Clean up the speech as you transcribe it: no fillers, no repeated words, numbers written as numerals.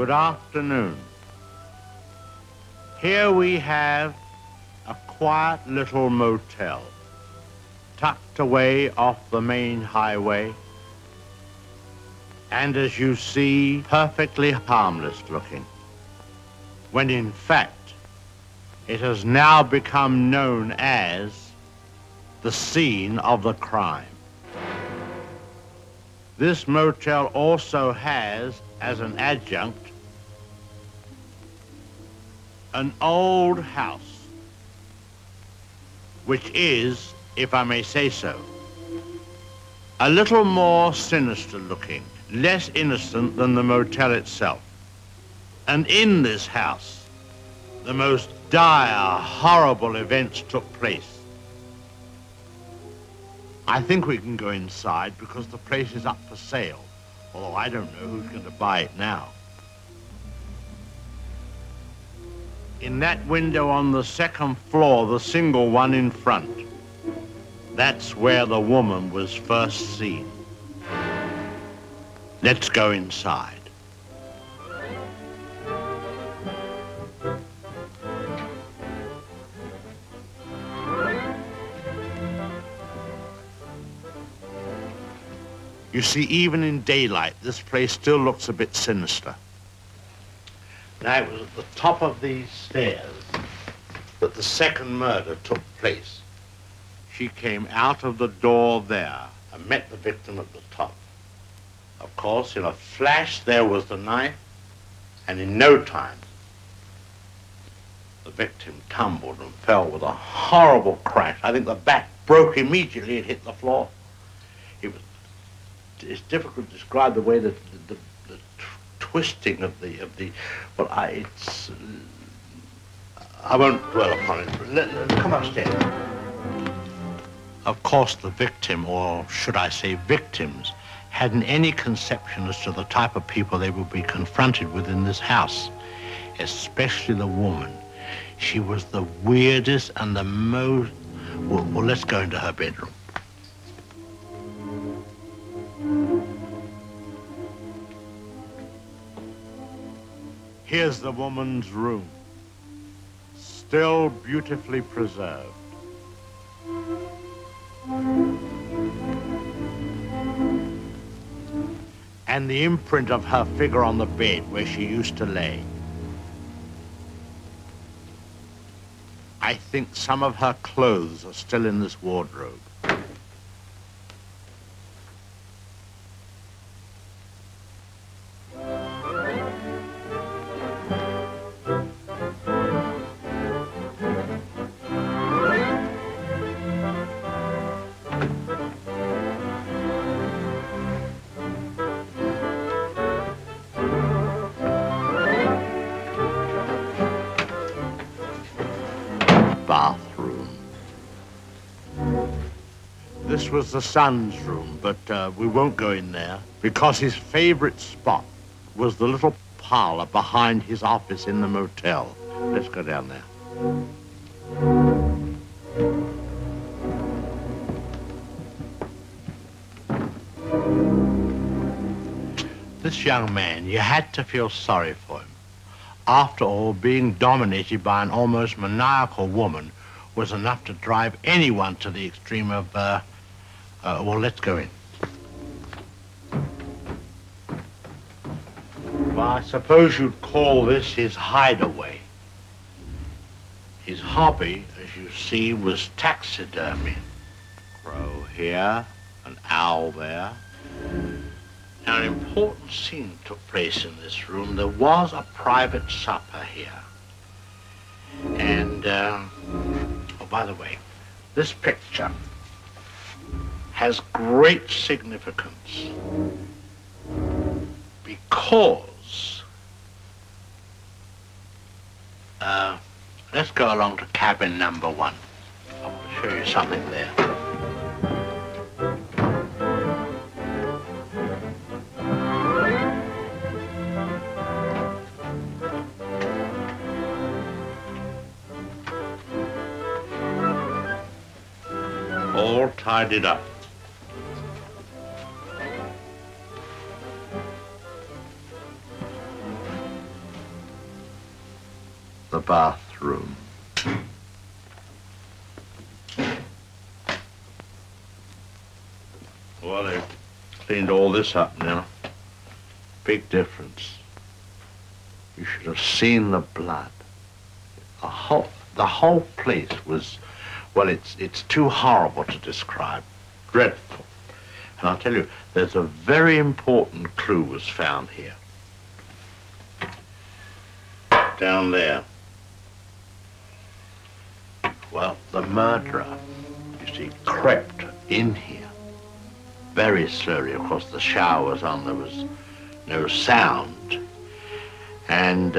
Good afternoon. Here we have a quiet little motel, tucked away off the main highway, and as you see, perfectly harmless looking, when in fact, it has now become known as the scene of the crime. This motel also has, as an adjunct, an old house, which is, if I may say so, a little more sinister looking, less innocent than the motel itself. And in this house, the most dire, horrible events took place. I think we can go inside because the place is up for sale, although I don't know who's going to buy it now. In that window on the second floor, the single one in front, that's where the woman was first seen. Let's go inside. You see, even in daylight, this place still looks a bit sinister. Now, it was at the top of these stairs that the second murder took place. She came out of the door there and met the victim at the top. Of course, in a flash, there was the knife, and in no time, the victim tumbled and fell with a horrible crash. I think the back broke immediately and hit the floor. It's difficult to describe the way that the twisting of the well, I won't dwell upon it. Come upstairs. Of course, the victim, or should I say victims, hadn't any conception as to the type of people they would be confronted with in this house, especially the woman. She was the weirdest and the most... Well, let's go into her bedroom. Here's the woman's room, still beautifully preserved. And the imprint of her figure on the bed where she used to lay. I think some of her clothes are still in this wardrobe. This was the son's room, but we won't go in there because his favorite spot was the little parlor behind his office in the motel. Let's go down there. This young man, you had to feel sorry for him. After all, being dominated by an almost maniacal woman was enough to drive anyone to the extreme of, well, let's go in. Well, I suppose you'd call this his hideaway. His hobby, as you see, was taxidermy. Crow here, an owl there. Now, an important scene took place in this room. There was a private supper here. And, oh, by the way, this picture has great significance because, let's go along to cabin number 1. I want to show you something there. All tidied up. the bathroom. Well, they've cleaned all this up now. Big difference. You should have seen the blood. The whole place was, well, it's too horrible to describe. Dreadful. And I'll tell you, there's a very important clue was found here. Down there. Well, the murderer, you see, crept in here very slowly. Of course, the shower was on. There was no sound. And